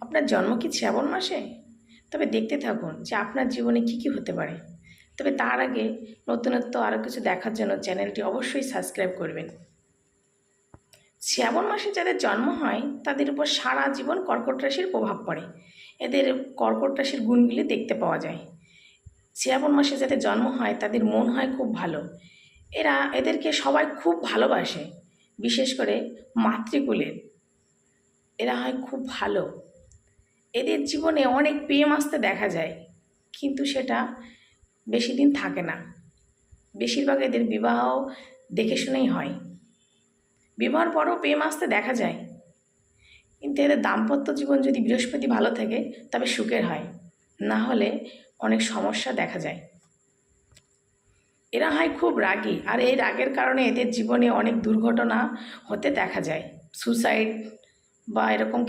আপনার জন্ম কি শ্রাবণ মাসে? তবে দেখতে থাকুন যে আপনার জীবনে কি কি হতে পারে। তবে তার আগে নতুনত্ব আরও কিছু দেখার জন্য চ্যানেলটি অবশ্যই সাবস্ক্রাইব করবেন। শ্রাবণ মাসে যাদের জন্ম হয় তাদের উপর সারা জীবন কর্কট রাশির প্রভাব পড়ে। এদের কর্কট রাশির গুণগুলি দেখতে পাওয়া যায়। শ্রাবণ মাসে যাদের জন্ম হয় তাদের মন হয় খুব ভালো। এদেরকে সবাই খুব ভালোবাসে, বিশেষ করে মাতৃকুলের। এরা হয় খুব ভালো। এদের জীবনে অনেক প্রেম আসতে দেখা যায়, কিন্তু সেটা বেশি দিন থাকে না। বেশিরভাগ এদের বিবাহ দেখে শুনেই হয়। বিবাহের পরও প্রেম আসতে দেখা যায়, কিন্তু এদের দাম্পত্য জীবন যদি বৃহস্পতি ভালো থাকে তবে সুখের হয়, না হলে অনেক সমস্যা দেখা যায়। এরা হয় খুব রাগী, আর এই রাগের কারণে এদের জীবনে অনেক দুর্ঘটনা হতে দেখা যায়, সুসাইড বা এরকম